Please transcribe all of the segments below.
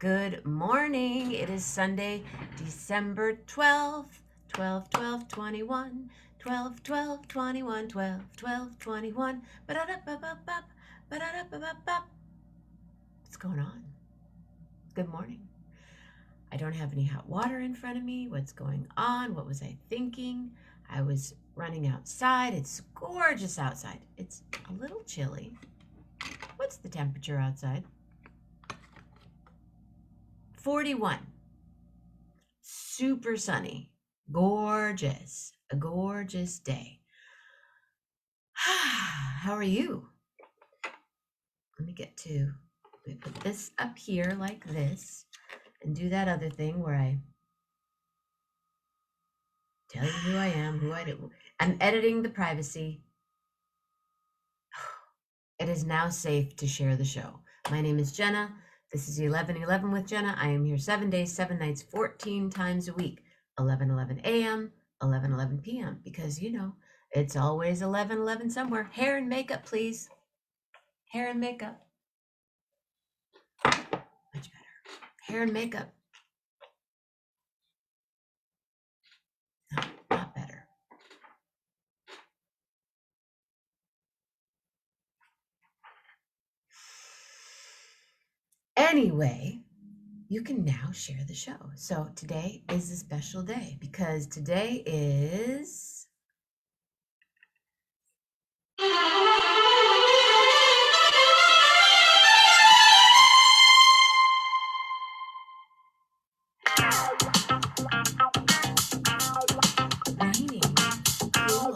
Good morning. It is Sunday, December 12th, 12, 12, 21, 12, 12, 21, 12, 12, 21. Ba-da-da-ba-ba-bop, ba-da-da-ba-ba-bop. What's going on? Good morning. I don't have any hot water in front of me. What's going on? What was I thinking? I was running outside. It's gorgeous outside. It's a little chilly. What's the temperature outside? 41. Super sunny. Gorgeous. A gorgeous day. How are you? Let me put this up here like this and do that other thing where I tell you who I am, who I do. I'm editing the privacy. It is now safe to share the show. My name is Jenna. This is 11:11 with Jenna. I am here 7 days, 7 nights, 14 times a week. 11:11 a.m., 11:11 p.m. Because, it's always 11:11 somewhere. Hair and makeup, please. Hair and makeup. Much better. Hair and makeup. No, not better. Anyway, you can now share the show. So today is a special day because today is raining. Cool.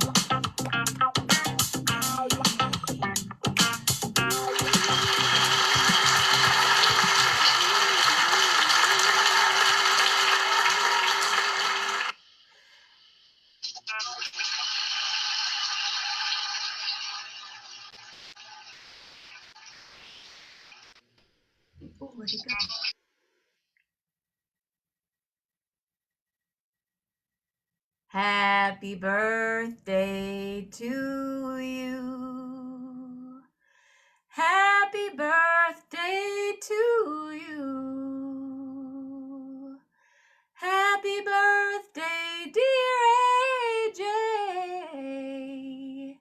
Oh, where'd he go? Happy birthday to you. Happy birthday to you. Happy birthday, dear AJ.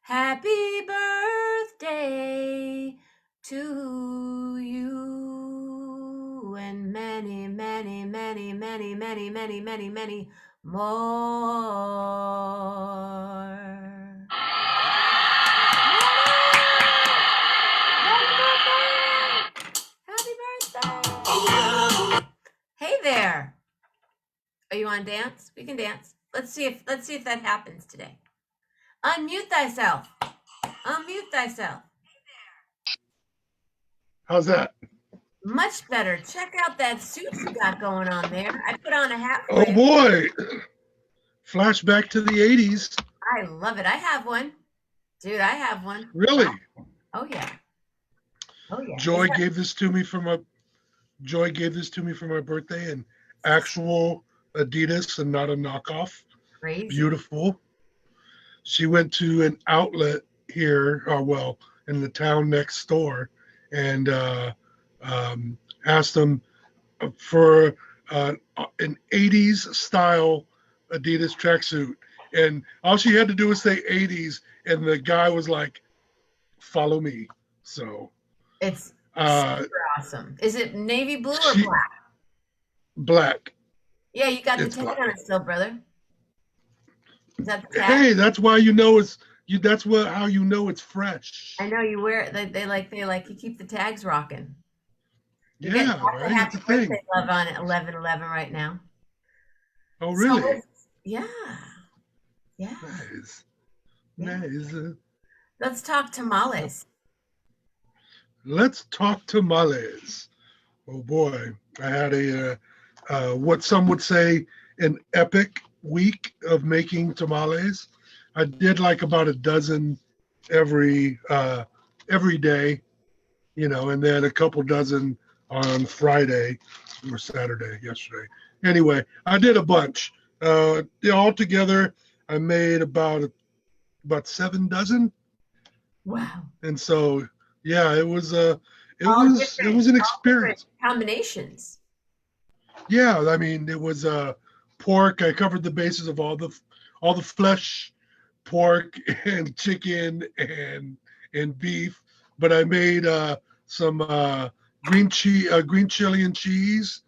Happy birthday to you. And many, many, many, many, many, many, many, many more. Happy birthday! Hey there. Are you on dance? We can dance. Let's see if that happens today. Unmute thyself. Unmute thyself. How's that? Much better. Check out that suit you got going on there. I put on a hat for Oh you. boy. Flashback to the 80s. I love it. I have one. Dude, I have one. Really? Oh yeah. Oh yeah. Joy gave this to me for my birthday, and actual Adidas and not a knockoff. Crazy. Beautiful. She went to an outlet here, in the town next door, and asked them for an 80s style Adidas tracksuit. And all she had to do was say 80s, and the guy was like, follow me. So it's super awesome. Is it navy blue or black? Black. Yeah, you got the tag on it still, brother. Is that the tag? Hey, that's why you know it's you. That's how you know it's fresh. I know you wear it. They like you keep the tags rocking. You Yeah, get right. happy It's a thing. birthday love on it 11/11 right now. Oh, really? So yeah. Nice. Yeah. Nice. Let's talk tamales. Let's talk tamales. Oh boy, I had what some would say an epic week of making tamales. I did like about a dozen every day, and then a couple dozen on Friday or Saturday yesterday. Anyway, I did a bunch. Altogether, I made about 7 dozen. Wow. And so, yeah, it was it was an all different experience. combinations. Yeah, I mean, it was pork. I covered the bases of all the flesh, pork and chicken and beef, but I made some green chili and cheese,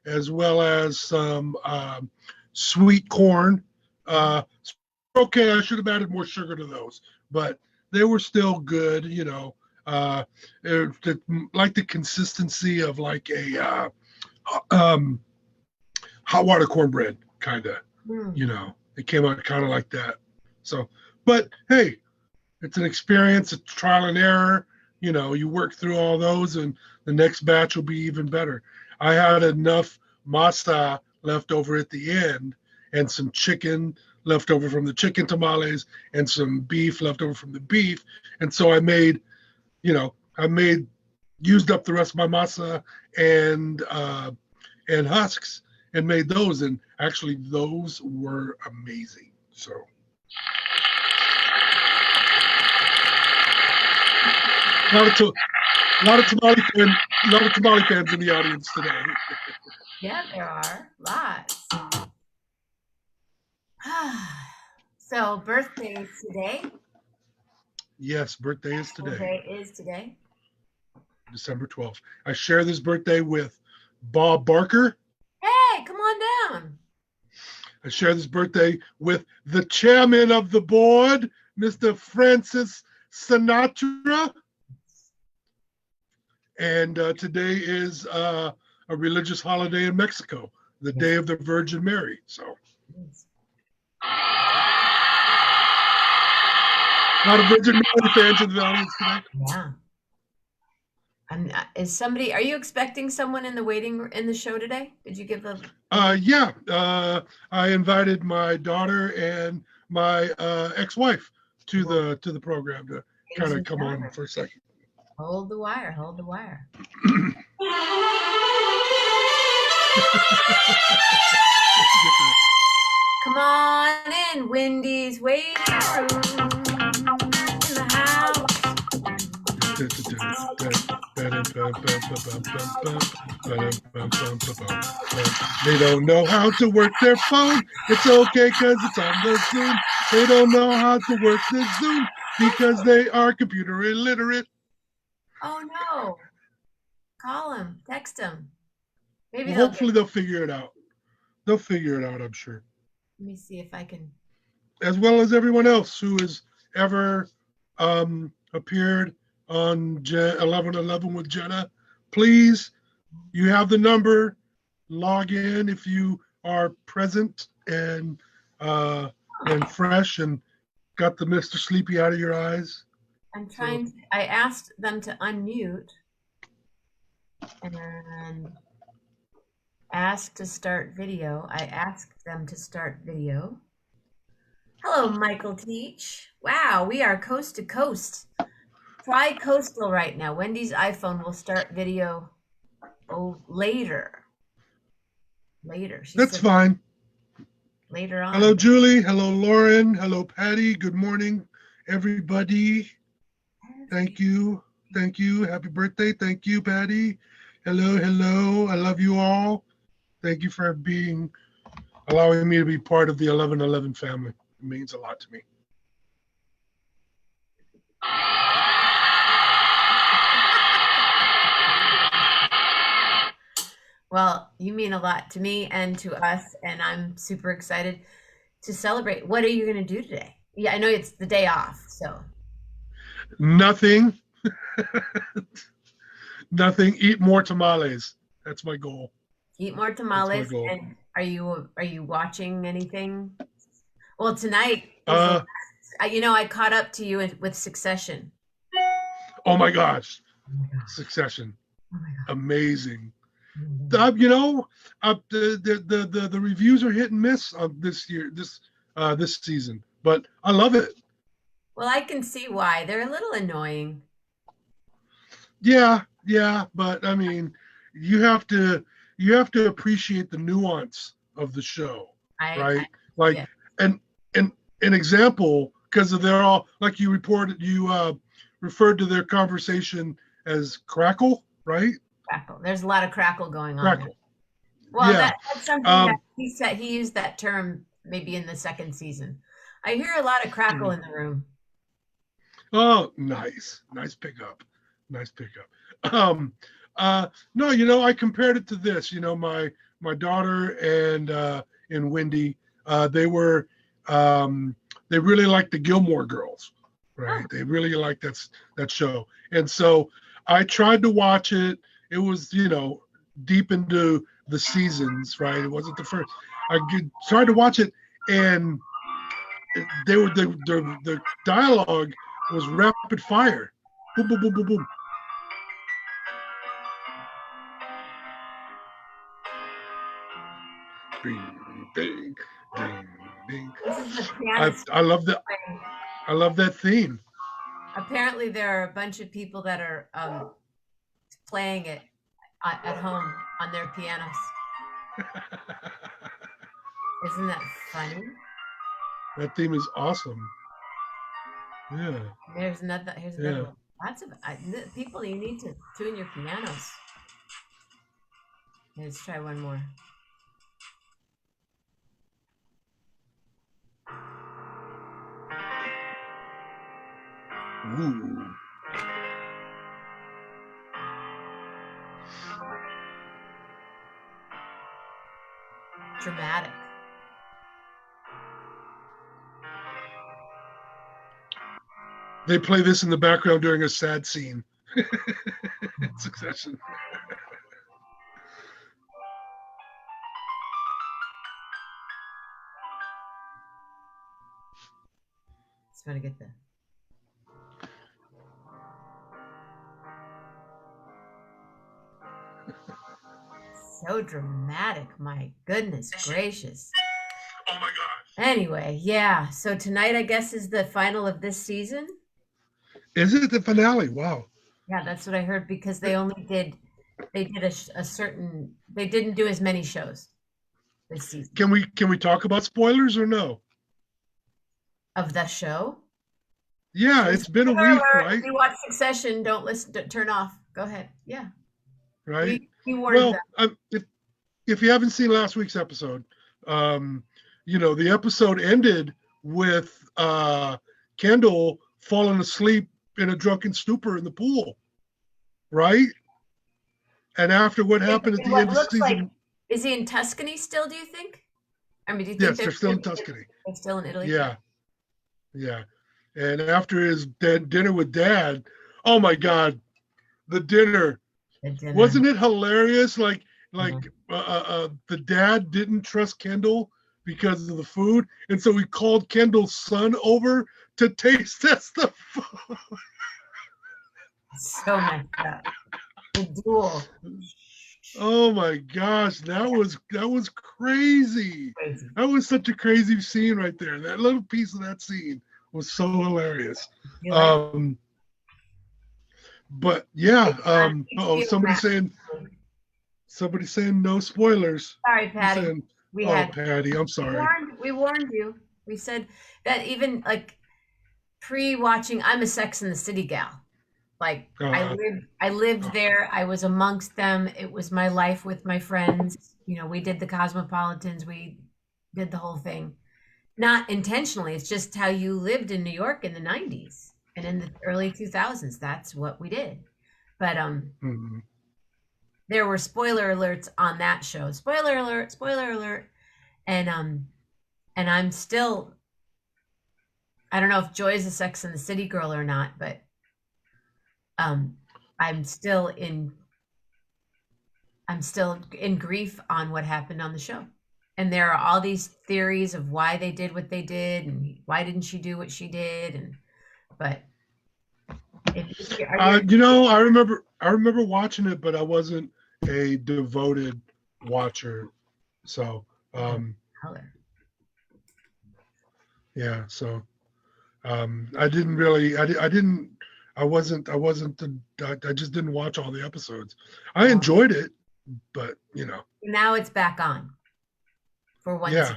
as well as some sweet corn. Okay, I should have added more sugar to those, but they were still good. You know, like the consistency of like a um, hot water cornbread, kind of. Mm. You know, it came out kind of like that. So, but hey, it's an experience, it's trial and error. You know, you work through all those, and the next batch will be even better. I had enough masa left over at the end, and some chicken left over from the chicken tamales, and some beef left over from the beef. And so you know, used up the rest of my masa and husks and made those. And actually, those were amazing. So. A lot of, a lot of tamale fans in the audience today. Yeah, there are lots. So birthdays today. Yes, birthday is today, Birthday is today. December 12th. I share this birthday with Bob Barker. Hey, come on down. I share this birthday with the chairman of the board, Mr. Francis Sinatra. And today is a religious holiday in Mexico, the Day of the Virgin Mary. So. A lot of Virgin Mary fans in the audience today. Yeah. Are you expecting someone in the show today? Did you give a Yeah. I invited my daughter and my ex-wife to the program to kind of come on for a second. Hold the wire, hold the wire. Come on in, Wendy's waiting room in the house. They don't know how to work their phone. It's okay because it's on the Zoom. They don't know how to work the Zoom because they are computer illiterate. Oh no. Call him, text him. Maybe Hopefully they'll figure it out. They'll figure it out, I'm sure. Let me see if I can. As well as everyone else who has ever appeared on 1111 with Jenna. Please, you have the number. Log in if you are present and fresh and got the Mr. Sleepy out of your eyes. I asked them to unmute and ask to start video. I asked them to start video. Hello, Michael Teach. Wow, we are coast to coast. Tri-coastal right now. Wendy's iPhone will start video later. That's fine. Later on. Hello, Julie. Hello, Lauren. Hello, Patty. Good morning, everybody. Thank you. Thank you. Happy birthday. Thank you, Patty. Hello, hello. I love you all. Thank you for allowing me to be part of the 1111 family. It means a lot to me. Well, you mean a lot to me and to us, and I'm super excited to celebrate. What are you going to do today? Yeah, I know it's the day off, so. Nothing. Nothing. Eat more tamales. That's my goal. Eat more tamales. And are you watching anything? Well, tonight, I caught up to you with Succession. Oh my gosh. Succession. Oh my God. Amazing. The reviews are hit and miss on this season, but I love it. Well, I can see why. They're a little annoying. Yeah, but I mean, you have to appreciate the nuance of the show, right? An example, because they're all like you referred to their conversation as crackle. right? Crackle. There's a lot of crackle going on there. Crackle. Well, Yeah. that's something that Um, he said. He used that term maybe in the second season. I hear a lot of crackle in the room. oh, nice pickup, nice pickup. Um, no, you know, I compared it to this. You know, my daughter and Wendy, they were they really liked the Gilmore Girls, Oh, right? They really liked that show, and so I tried to watch it. It was, you know, deep into the seasons, right? It wasn't the first. Tried to watch it, and they were the dialogue was rapid fire. Boom, boom, boom, boom, boom. Bing, bing, ding, ding. this is the I pianist I love that. playing. I love that theme. Apparently, there are a bunch of people that are playing it at home on their pianos. Isn't that funny? That theme is awesome. Yeah, There's another. Here's another yeah. one. Lots of people. You need to tune your pianos. Let's try one more. Ooh. Dramatic. They play this in the background during a sad scene. In Succession. Just want to get the. So dramatic. My goodness gracious. Oh my gosh. Anyway, yeah. So tonight, I guess, is the final of this season. Is it the finale? Wow. Yeah, that's what I heard because they did a certain, they didn't do as many shows this season Can we talk about spoilers or no? of the show. Yeah, it's been a Spoiler week, alert, right? if you watch Succession, don't listen, turn off. Go ahead. Yeah. Right. We warned Well, them. if you haven't seen last week's episode, you know, the episode ended with Kendall falling asleep in a drunken stupor in the pool, right? And after what happened at In the end what of looks like, season, is he in Tuscany still, do you think? I mean, do you think yes, they're still in they're Tuscany. still in Italy? Yeah, yeah. And after his dinner with Dad, oh my God, the dinner. The dinner. Wasn't it hilarious? Like Mhm. the dad didn't trust Kendall because of the food, and so he called Kendall's son over to taste test the food. So messed up. The duel. Oh my gosh, that was crazy. Crazy. That was such a crazy scene right there. That little piece of that scene was so hilarious. You like But yeah, oh, HBO somebody saying no spoilers. Sorry, Who's Patty. saying, We oh, had Patty, I'm sorry. we warned you. We said that even like pre-watching, I'm a Sex and the City gal. Like Uh, I lived there. I was amongst them. It was my life with my friends. You know, we did the Cosmopolitans. We did the whole thing. Not intentionally. It's just how you lived in New York in the 90s and in the early 2000s. That's what we did. But mhm. there were spoiler alerts on that show. Spoiler alert. And I'm still, I don't know if Joy's a Sex and the City girl or not, but um I'm still in I'm still in grief on what happened on the show. And there are all these theories of why they did what they did and why didn't she do what she did, and but if you, are you You know, I remember watching it, but I wasn't a devoted watcher. So, color? yeah. So, I didn't really, I didn't, I just didn't watch all the episodes. I enjoyed it, but you know, Now it's back on for one yeah, season.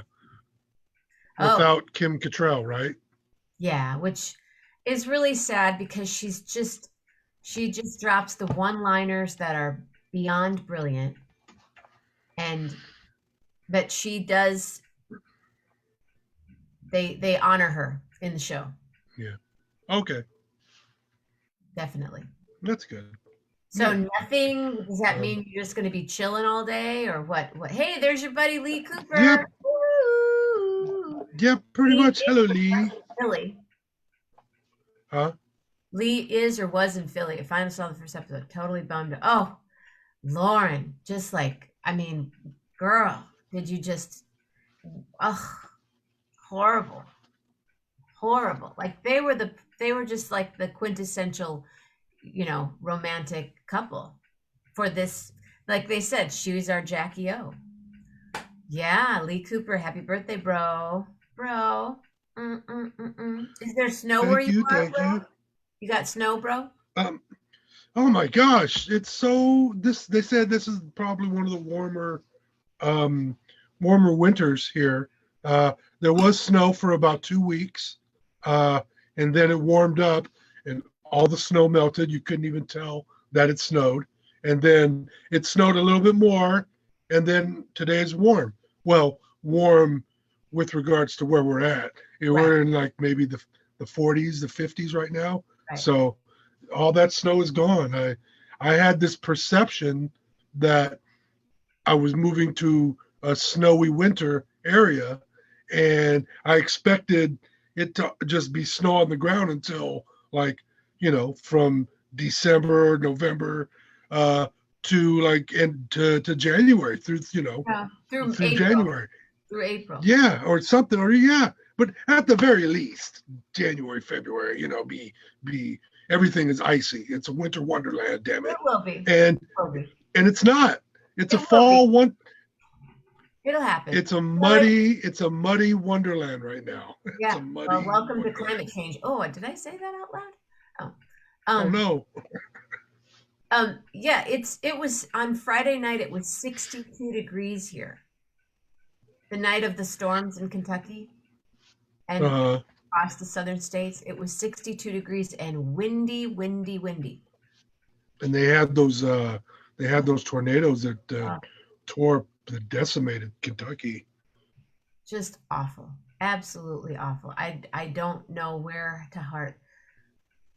Oh, without Kim Cattrall, right? yeah, which is really sad because she's just She just drops the one-liners that are beyond brilliant, and but she does. They honor her in the show, Yeah. Okay. definitely. That's good. So Yeah. nothing. Does that Um, mean you're just going to be chilling all day, or what? What? Hey, there's your buddy Lee yep. Cooper. Woo! Yep. Pretty Lee much. is Hello, Lee. in Philly. Huh? Lee is or was in Philly. I finally saw the first episode. Totally bummed. Oh, Lauren, just like I mean, girl, did you just? Ugh, horrible, horrible. Like they were just like the quintessential, romantic couple for this. Like they said, she was our Jackie O. Yeah, Lee Cooper, happy birthday, bro. Bro. Mm-mm-mm-mm. Is there snow where Thank you you. are, Thank bro? you. You got snow, bro? Um, oh my gosh. It's so this they said this is probably one of the um warmer winters here. There was snow for about 2 weeks. Uh and then it warmed up and all the snow melted. You couldn't even tell that it snowed. And then it snowed a little bit more. And then today is warm. Well, warm with regards to where we're at. Right, We're in like maybe the 40s, the 50s right now. right. So all that snow is gone. I had this perception that I was moving to a snowy winter area, and I expected it to just be snow on the ground until like from December, November, uh, to like and to January through Yeah, through through April. January. Through April. Yeah, or something, or yeah, but at the very least, January, February, be everything is icy. It's a winter wonderland, damn It it. will be. It And will be. and it's not. It's a It will be. fall one. It'll happen. Well, It's a muddy wonderland right now. It's a yeah. Well, muddy welcome to wonderland. climate change. Oh, did I say that out loud? Oh. Oh no. Yeah, it was on Friday night, it was 62 degrees here. The night of the storms in Kentucky and Uh across the southern states, it was 62 degrees and windy, windy, windy. and they had those tornadoes that Uh, that decimated Kentucky. just awful. Absolutely awful. I don't know where to heart.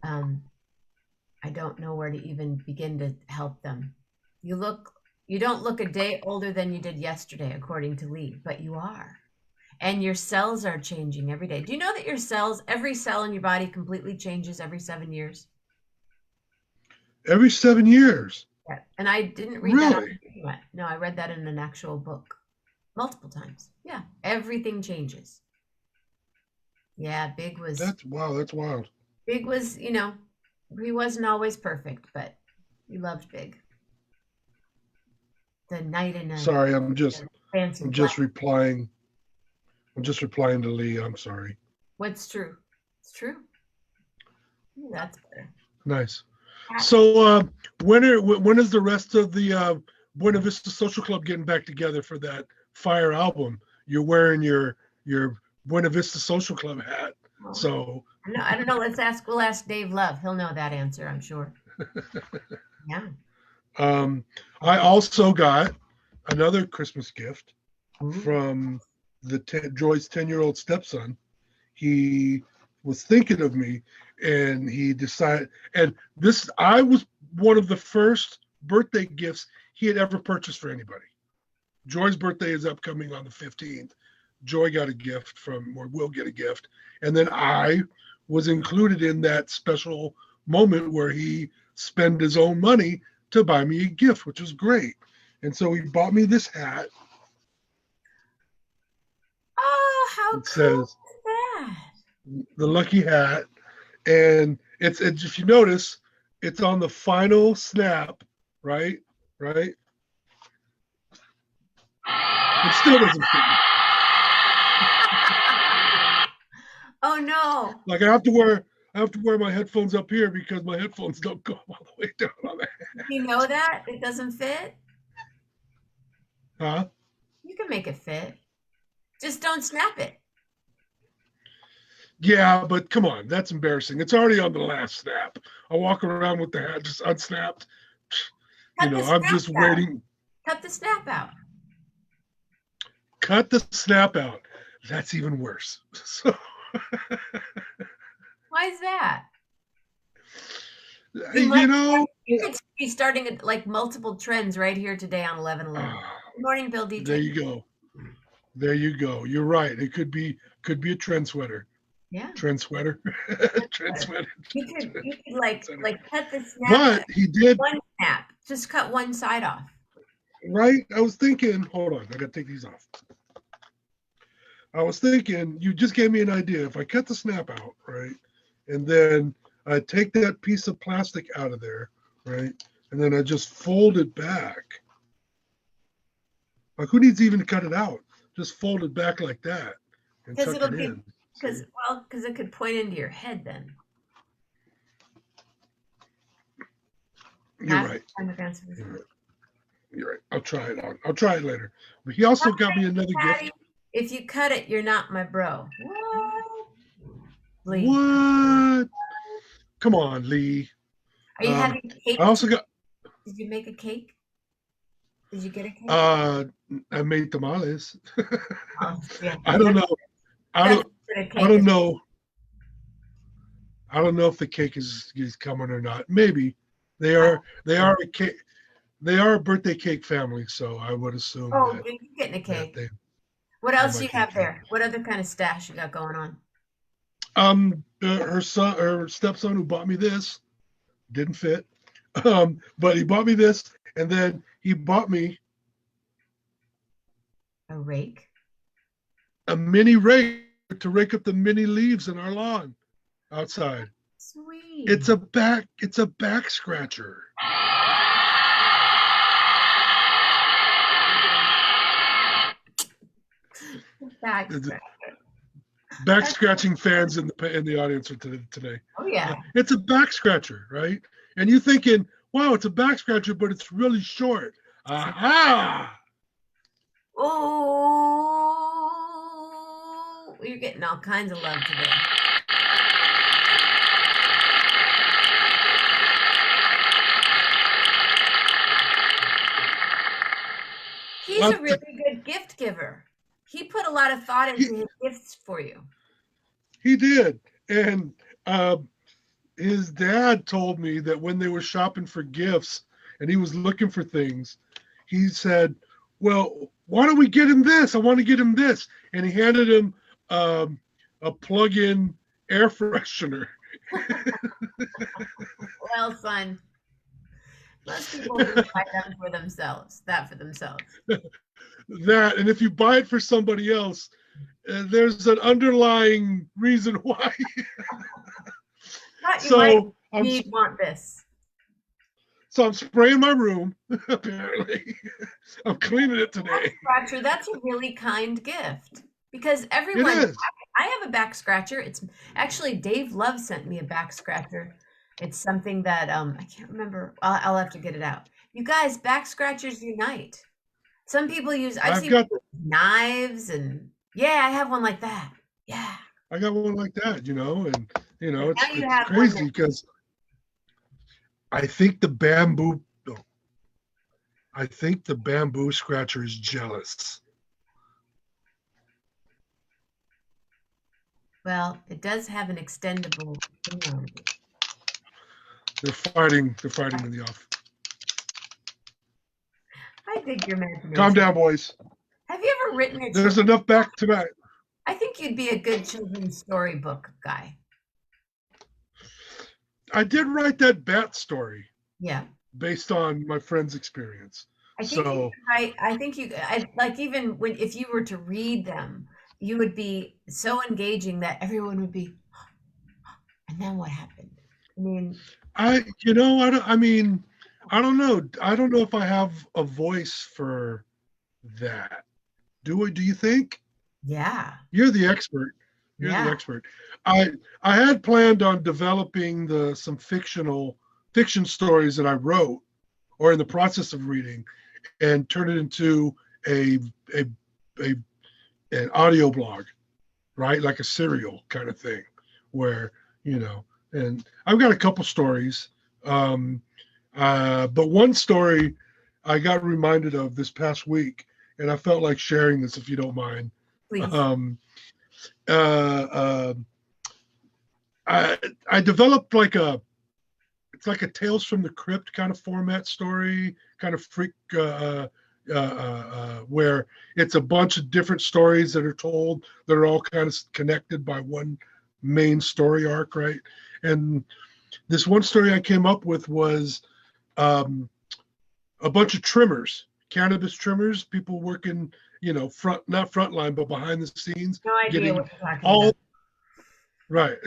Um, I don't know where to even begin to help them. You don't look a day older than you did yesterday, according to Lee, but you are. And your cells are changing every day. Do you know that every cell in your body completely changes every 7 years? Every 7 years. Yeah. And I didn't read that on Really? the internet. No, I read that in an actual book multiple times. Yeah, everything changes. Yeah, That's wow. That's wild. Big was, he wasn't always perfect, but we loved Big. The night in a Sorry, I'm just fancy I'm flat. just replying. I'm just replying to Lee. I'm sorry. What's true? It's true. Ooh, that's better. Nice. Cat- So when is the rest of the Buena Vista Social Club getting back together for that Fire album? You're wearing your Buena Vista Social Club hat. well, So no, I don't know. We'll ask Dave Love. He'll know that answer, I'm sure. Yeah. um, I also got another Christmas gift Ooh. from Joy's 10-year-old stepson. He was thinking of me, and he decided. And this, I was one of the first birthday gifts he had ever purchased for anybody. Joy's birthday is upcoming on the 15th. Joy got a gift or will get a gift, and then I was included in that special moment where he spent his own money to buy me a gift, which was great. And so he bought me this hat. Oh, how It cool says is that? the lucky hat, and it's if you notice, it's on the final snap, right? Right? It still doesn't fit me. Oh no. Like I have to wear my headphones up here because my headphones don't go all the way down on that. You know that? It doesn't fit? Huh? You can make it fit. Just don't snap it. Yeah, but come on, that's embarrassing. It's already on the last snap. I walk around with the hat just unsnapped. Cut the I'm snap just out. waiting. Cut the snap out. Cut the snap out. That's even worse. So, Why is that? You you might know, you could be starting like multiple trends right here today on 11/11. Good morning, Bill there DJ. you go. There you go. You're right. It could be a trend sweater. Yeah. Trend sweater. Trend But sweater. you could like cut the snap But out. he did, One snap. Just cut one side off. right? I was thinking, hold on, I gotta take these off. I was thinking, you just gave me an idea. If I cut the snap out, right, and then I take that piece of plastic out of there, right, and then I just fold it back. Like, who needs to even cut it out? Just fold it back like that and Because tuck it'll it be in. because See? well, because it could point into your head then. You're Half right. the time it answers. You're right. You're right. I'll try it on. I'll try it later. But he also got me another Patty, gift. if you cut it, you're not my bro. What? Lee, What? Come on, Lee. are you having I cake? also got Did you make a cake? Did you get a cake? uh I made tamales. Oh, yeah. I don't know. I That's don't what a I cake don't is. know. I don't know if the cake is coming or not. Maybe. They are a cake they are a birthday cake family, so I would assume Oh, that you're getting a that cake. they What I else do you might get a have cake. there? What other kind of stash you got going on? Her stepson who bought me this didn't fit. But he bought me this, and then he bought me A rake? a mini rake to rake up the mini leaves in our lawn outside. Sweet. It's a back scratcher. Back scratch. Back scratching fans in the audience today. Oh yeah. It's a back scratcher, right? And you thinking, wow, it's a back scratcher, but it's really short. Aha! Oh, you're getting all kinds of love today. He's a Lots of, really good gift giver. He put a lot of thought he, into his gifts for you. he did. And his dad told me that when they were shopping for gifts and he was looking for things, he said, well, why don't we get him this? I want to get him this. And he handed him a plug-in air freshener. Well, son, most people just buy them for themselves. That for themselves. That, and if you buy it for somebody else, there's an underlying reason why. But you might so I'm want this. so I'm spraying my room. Apparently, I'm cleaning it today. Back scratcher, that's a really kind gift because It everyone. is. I have a back scratcher. It's actually Dave Love sent me a back scratcher. It's something that I can't remember. I'll have to get it out. You guys, back scratchers unite. Some people use. I've I've seen got knives and yeah, I have one like that. Yeah. I got one like that, and And now you it's have one crazy because I think the bamboo no, I think the bamboo scratcher is jealous. well, it does have an extendable thing on it. They're fighting in the office. I dig your imagination. Calm down, boys. Have you ever written a There's enough back to back. I think you'd be a good children's storybook guy. I did write that bat story Yeah. based on my friend's experience. I think So I think like even when if you were to read them, you would be so engaging that everyone would be and then what happened? I mean, I you know I don't I mean I don't know. I don't know if I have a voice for that. Do you think? yeah. You're the expert. You're the Yeah. expert. I I had planned on developing some fiction stories that I wrote or in the process of reading and turn it into a a, a an audio blog, right? Like a serial kind of thing. where, and I've got a couple stories. But one story I got reminded of this past week, and I felt like sharing this if you don't mind. Please. Um, uh, uh, I developed it's like a Tales from the Crypt kind of format story, kind of freak, where it's a bunch of different stories that are told that are all kind of connected by one main story arc, right? And this one story I came up with was um, a bunch of trimmers, cannabis trimmers, people working, not front line, but behind the scenes, No idea getting what you're talking all about. right,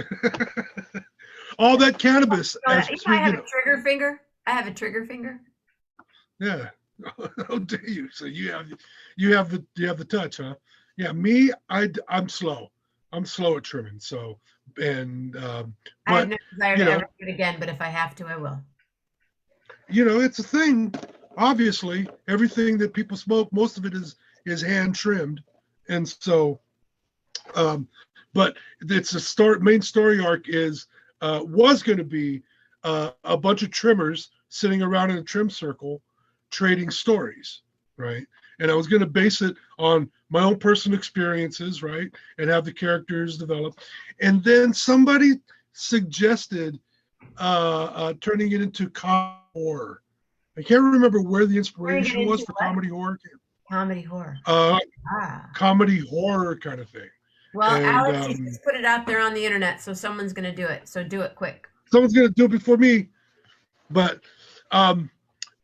all that cannabis as I between, have a trigger finger. I have a trigger finger. yeah. How dare you? So you have the touch, huh? Yeah, me, I'm slow. I'm slow at trimming. So and I have but no desire you to know, ever do it again, but if I have to, I will. it's a thing. Obviously, everything that people smoke, most of it is hand trimmed, and so um, but it's main story arc is was going to be a bunch of trimmers sitting around in a trim circle trading stories, right? And I was going to base it on my own personal experiences, right? And have the characters develop. And then somebody suggested turning it into comedy horror. I can't remember where the Turning it inspiration was into for what? comedy horror. Comedy horror. Uh, Ah. Comedy horror kind of thing. Well, And Alex, you just put it out there on the internet, so someone's going to do it. So do it quick. someone's going to do it before me. But um,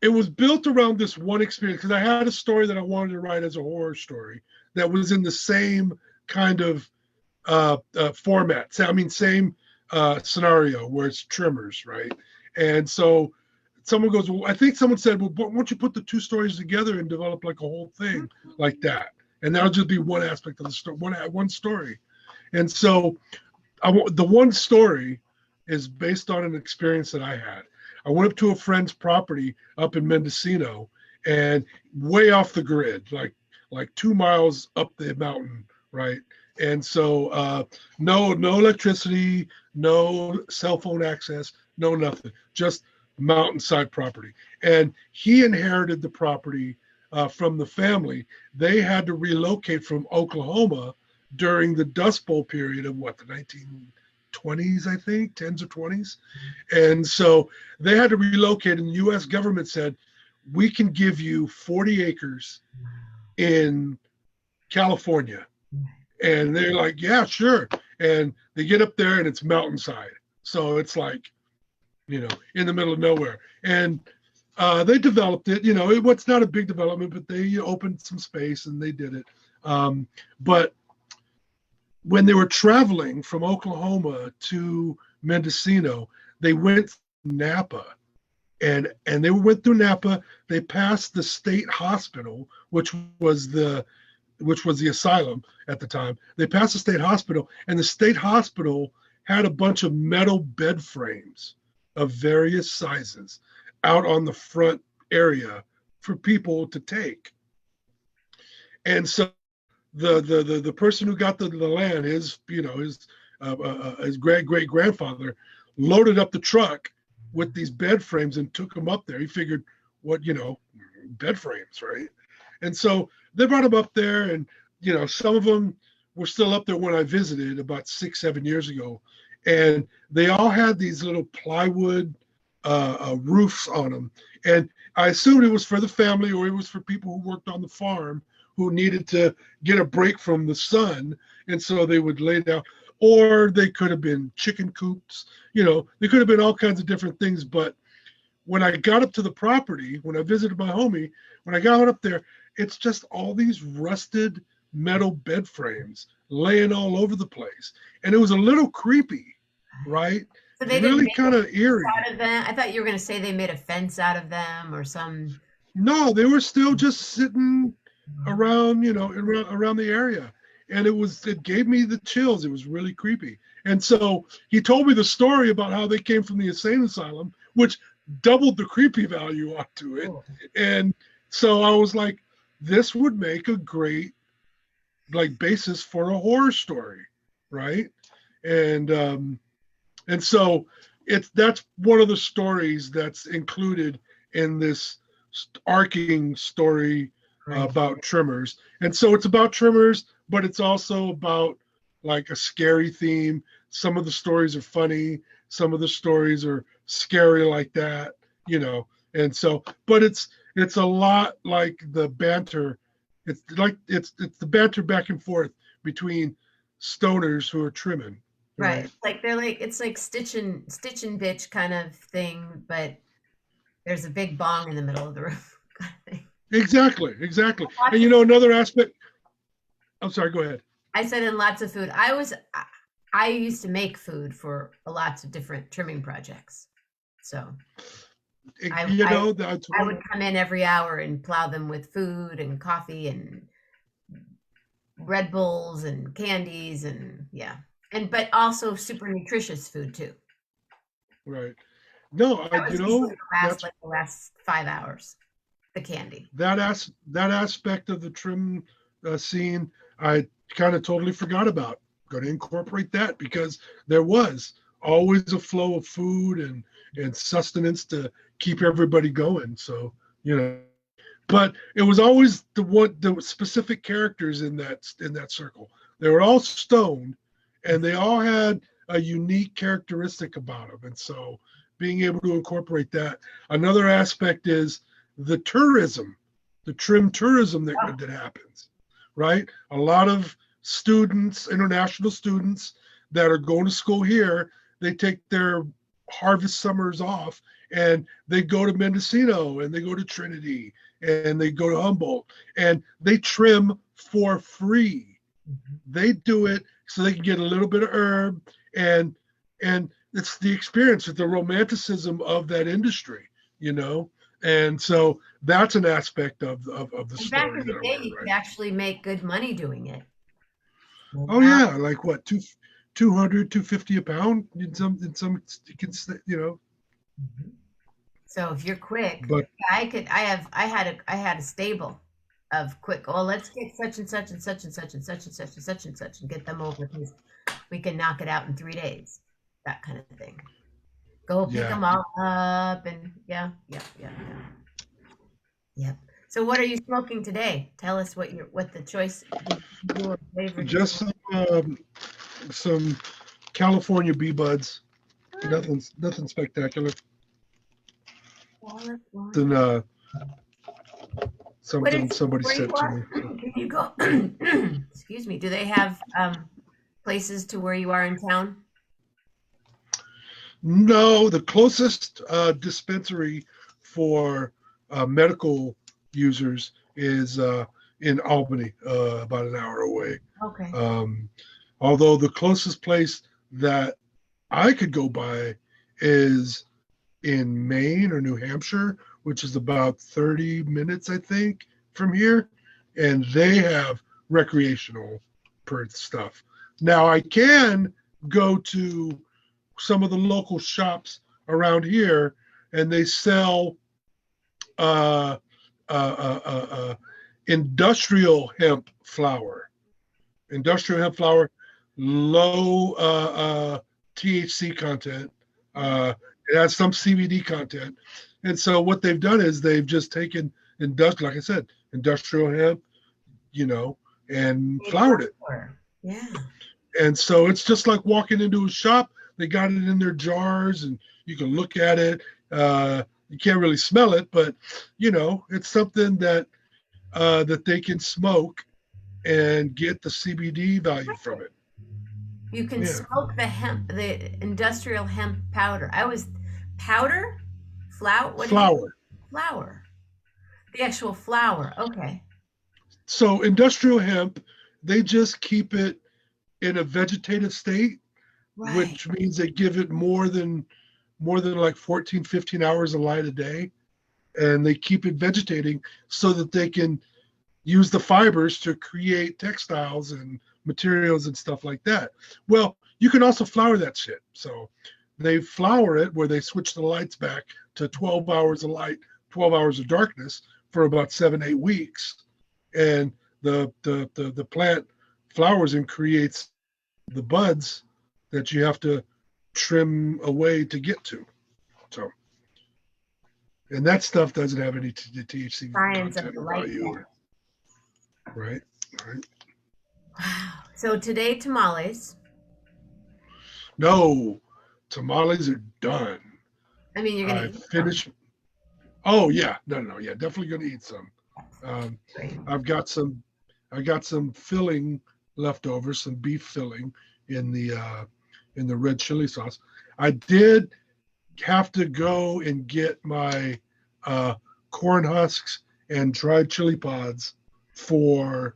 it was built around this one experience because I had a story that I wanted to write as a horror story that was in the same kind of format. I mean, same scenario where it's trimmers, right? And so someone goes, well, I think someone said, well, why don't you put the two stories together and develop like a whole thing like that? And that'll just be one aspect of the story, one story. And so the one story is based on an experience that I had. I went up to a friend's property up in Mendocino and way off the grid, like 2 miles up the mountain, right? And so no electricity, no cell phone access, no nothing, just mountainside property. And he inherited the property from the family. They had to relocate from Oklahoma during the Dust Bowl period of the 1920s, I think, 10s or 20s. And so they had to relocate, and the US government said, we can give you 40 acres in California. And they're like, yeah, sure. And they get up there and it's mountainside. So it's like, in the middle of nowhere. And they developed it. It's not a big development, but they opened some space and they did it. But when they were traveling from Oklahoma to Mendocino, they went through Napa. And they went through Napa. They passed the state hospital, which was the asylum at the time. They passed the state hospital, and the state hospital had a bunch of metal bed frames of various sizes out on the front area for people to take. And so the person who got the land, his great grandfather, loaded up the truck with these bed frames and took them up there. He figured, bed frames, right? And so they brought them up there, and some of them were still up there when I visited about 6-7 years ago, and they all had these little plywood roofs on them. And I assumed it was for the family, or it was for people who worked on the farm who needed to get a break from the sun, and so they would lay down. Or they could have been chicken coops. They could have been all kinds of different things. But when I got up to the property, when I visited my homie, when I got up there, it's just all these rusted metal bed frames laying all over the place. And it was a little creepy, right? So they didn't Really make kind a of eerie. fence out of them. I thought you were going to say they made a fence out of them or some. No, they were still just sitting around, around the area. And it gave me the chills. It was really creepy. And so he told me the story about how they came from the insane asylum, which doubled the creepy value onto it. Oh. And so I was like, this would make a great basis for a horror story, right? and so that's one of the stories that's included in this arcing story Right. about trimmers. And so it's about trimmers, but it's also about like a scary theme. Some of the stories are funny, some of the stories are scary like that, you know. And so, but it's a lot like the banter. It's the banter back and forth between stoners who are trimming, Right. right? It's like stitch and bitch kind of thing, but there's a big bong in the middle of the room kind of thing. Exactly, exactly. And Lots you of know, another aspect. I'm sorry. Go ahead. I said in lots of food. I used to make food for lots of different trimming projects. So I You I know, that's I one. would come in every hour and plow them with food and coffee and Red Bulls and candies and yeah. And but also super nutritious food too. Right. No, That you was usually know, that's the last 5 hours. The candy. that aspect of the trim scene. I kind of totally forgot about. Going to incorporate that because there was always a flow of food and sustenance to keep everybody going. So you know, but it was always the specific characters in that circle. They were all stoned, and they all had a unique characteristic about them. And so, being able to incorporate that. Another aspect is the tourism, the trim tourism that happens. Right, a lot of students, international students that are going to school here, they take their harvest summers off and they go to Mendocino and they go to Trinity and they go to Humboldt and they trim for free. Mhm. They do it so they can get a little bit of herb and it's the experience, it's the romanticism of that industry, you know. And so that's an aspect of the And back story in that the I day, want you to could write. actually make good money doing it. Well, Oh now, yeah, like what, 200, 250 a pound in some you can you know. mhm. So if you're quick, But I could. I had a stable of quick. Oh, let's get such and such and such and such and such and such and such and such and get them over because we can knock it out in 3 days. That kind of thing. Go pick yeah, them all up and yeah, yeah, yeah, yeah. Yep. So what are you smoking today? Tell us what the choice your favorite just some California bee buds. Nothing spectacular. California. Then What something is somebody where you sent to are? me. So. Can you go? Excuse me. Do they have places to where you are in town? No, the closest dispensary for medical users is in Albany, about an hour away. Okay. Um, although the closest place that I could go by is in Maine or New Hampshire, which is about 30 minutes, I think, from here. And they have recreational per stuff. Now, I can go to some of the local shops around here and they sell uh, industrial hemp flower. Industrial hemp flower, low THC content. Uh, it has some CBD content. And so what they've done is they've just taken like I said, industrial hemp, you know, and Made it flowered it. over. Yeah. And so it's just like walking into a shop. They got it in their jars and you can look at it. You can't really smell it, but you know, it's something that they can smoke and get the CBD value from it. You can Yeah. smoke the industrial hemp powder. I was powder, flour. What did you? Flower. Flour. The actual flour. Okay. So industrial hemp, they just keep it in a vegetative state, Right. which means they give it more than like 14, 15 hours of light a day. And they keep it vegetating so that they can use the fibers to create textiles and materials and stuff like that. Well, you can also flour that shit. So they flour it where they switch the lights back to 12 hours of light, 12 hours of darkness for about 7, 8 weeks. And the plant flowers and creates the buds that you have to trim away to get to. So, and that stuff doesn't have any THC Science of content the or light. value, right? Right. Wow. So today, tamales. No, tamales are done. I mean, you're gonna I eat them. finished. Oh yeah, no, yeah, definitely gonna eat some. Um, Great. I've got some. I got some filling left over, some beef filling in the red chili sauce. I did have to go and get my uh, corn husks and dried chili pods for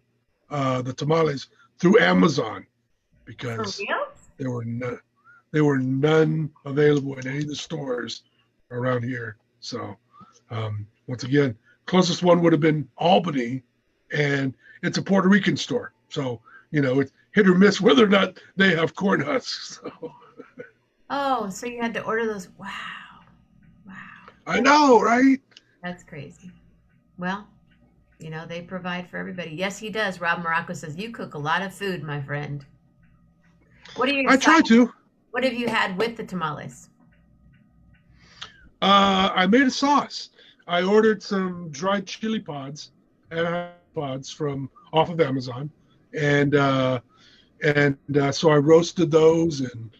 the tamales through Amazon For because real? there were none available in any of the stores around here. So once again, closest one would have been Albany, and it's a Puerto Rican store. So it's hit or miss whether or not they have corn husks. So, Oh, so you had to order those. Wow. Wow. I know, right? That's crazy. Well, they provide for everybody. Yes, he does. Rob Morocco says, you cook a lot of food, my friend. What are your I try sides? to. What have you had with the tamales? I made a sauce. I ordered some dried chili pods and pods from off of Amazon, and so I roasted those and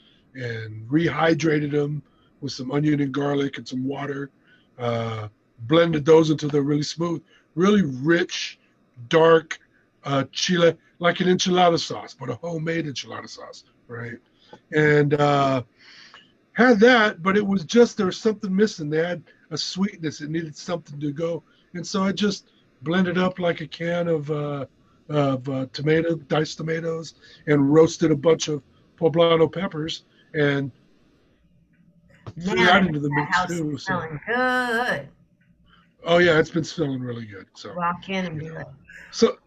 rehydrated them with some onion and garlic and some water. Uh, Blended those until they're really smooth, really rich, dark chile, like an enchilada sauce, but a homemade enchilada sauce, right? And had that, but it was just there was something missing. They had a sweetness; it needed something to go, and so I just blended up like a can of diced tomatoes, and roasted a bunch of poblano peppers, and threw Man, I that bet into the that mix house is too. So, smelling good. oh yeah, it's been smelling really good. So, Walk in and do it. so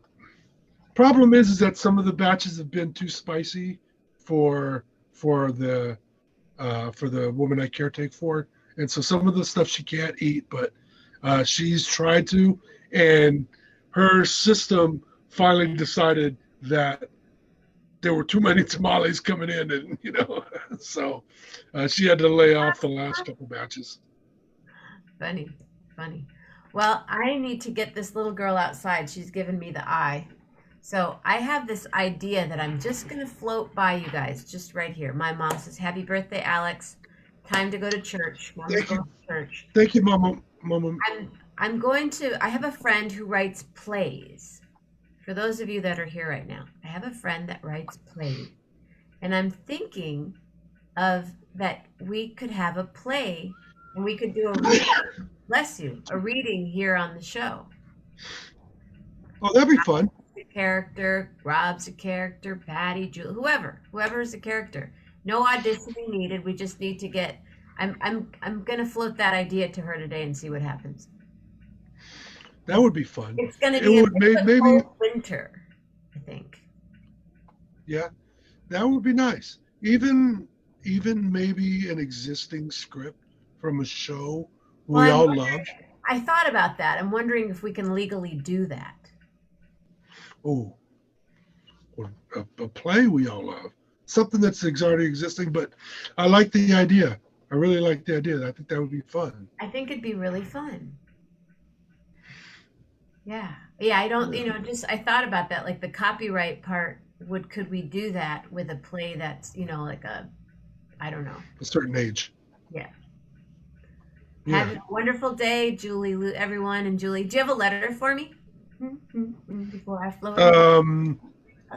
problem is that some of the batches have been too spicy for for the for the woman I caretake for, and so some of the stuff she can't eat, but she's tried to, and her system finally decided that there were too many tamales coming in, and so she had to lay off the last couple batches. Funny, funny. Well, I need to get this little girl outside. She's given me the eye. So I have this idea that I'm just going to float by you guys, just right here. My mom says, Happy birthday, Alex. Time to go to church. Mom's Thank going you, to church. thank you, Mama. I'm going to, I have a friend who writes plays. For those of you that are here right now, I have a friend that writes plays. And I'm thinking of that we could have a play and we could do a reading, bless you, a reading here on the show. Oh, that'd be fun. A character, Rob's a character, Patty, Julie, whoever is a character. No auditioning needed. We just need to get. I'm gonna float that idea to her today and see what happens. That would be fun. It's gonna It be would a maybe, cold winter, I think. yeah, that would be nice. Even maybe an existing script from a show Well, we all love. I thought about that. I'm wondering if we can legally do that. Oh, or a play we all love. Something that's already existing, but I like the idea. I really like the idea. I think that would be fun. I think it'd be really fun. Yeah. Yeah, I don't, just I thought about that, like the copyright part, could we do that with a play that's, like I don't know. A certain age. Yeah. Yeah. Have a wonderful day, Julie, everyone. And Julie, do you have a letter for me? Before I float. A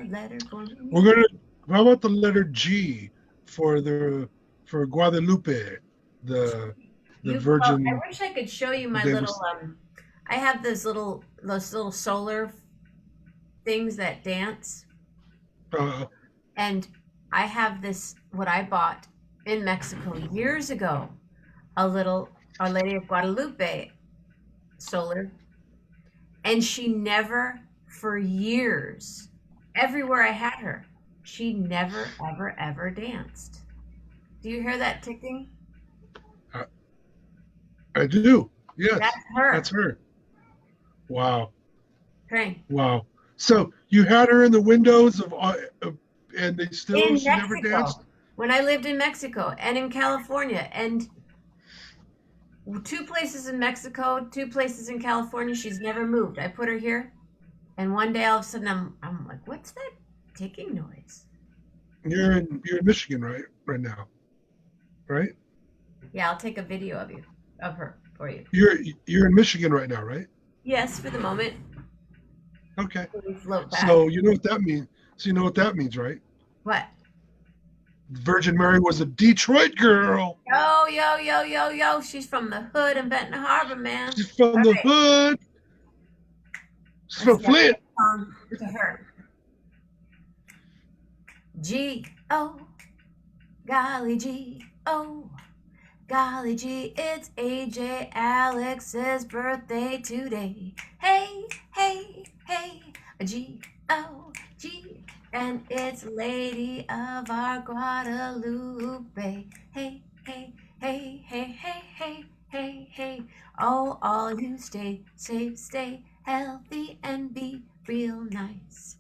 letter for me. We're gonna. How about the letter G for Guadalupe, the Virgin. I wish I could show you my little. I have those little solar things that dance, and I have this what I bought in Mexico years ago, a little Our Lady of Guadalupe solar, and she never, for years, everywhere I had her, she never, ever, ever danced. Do you hear that ticking? I do. Yes. That's her. That's her. Wow. Okay. Wow. So you had her in the windows and they still In she never Mexico. danced. when I lived in Mexico and in California, and 2 places in Mexico, 2 places in California. She's never moved. I put her here, and one day all of a sudden I'm like, what's that ticking noise? You're in Michigan, right now, right? Yeah, I'll take a video of her for you. You're in Michigan right now, right? Yes, for the moment. Okay. We float back. So you know what that means. So you know what that means, right? What? Virgin Mary was a Detroit girl. Yo, yo, yo, yo, yo. She's from the hood in Benton Harbor, man. She's from All the right, hood. She's let's from get a Flint. song to her. G-O, golly G-O, golly gee, it's AJ Alex's birthday today. Hey, hey, hey, G-O-G, and it's Lady of our Guadalupe. Hey, hey, hey, hey, hey, hey, hey, hey. Oh, all you stay safe, stay healthy, and be real nice.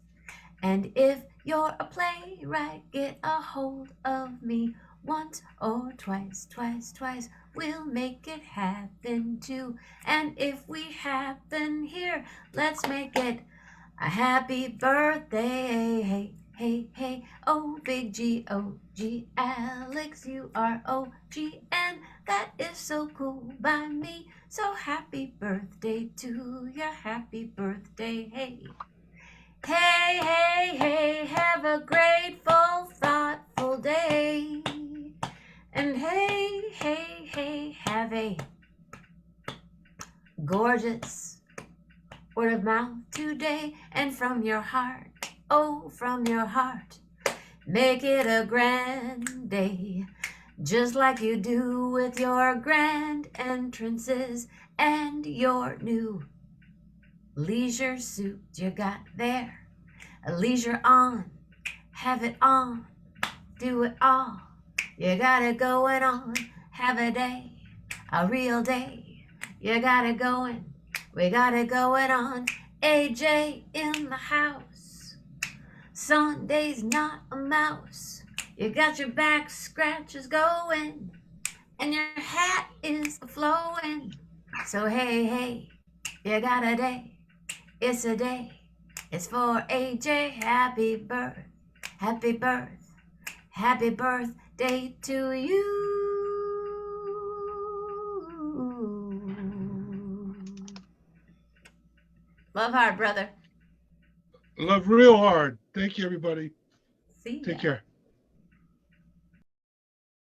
And if you're a playwright, get a hold of me once or twice, twice, twice. We'll make it happen too. And if we happen here, let's make it a happy birthday. Hey, hey, hey. Oh, big G-O-G, Alex, you are O-G, and that is so cool by me. So happy birthday to you. Happy birthday, hey. Hey, hey, hey, have a grateful, thoughtful day. And hey, hey, hey, have a gorgeous word of mouth today. And from your heart, oh, from your heart, make it a grand day. Just like you do with your grand entrances and your new leisure suit you got there. A leisure on, have it on, do it all. You got it going on, have a day, a real day. You got it going, we got it going on. AJ in the house, Sunday's not a mouse. You got your back scratches going, and your hat is flowing. So hey, hey, you got a day, it's a day. It's for AJ. Happy birth, happy birth, happy birthday to you. Love hard, brother. Love real hard. Thank you, everybody. See ya. Take care.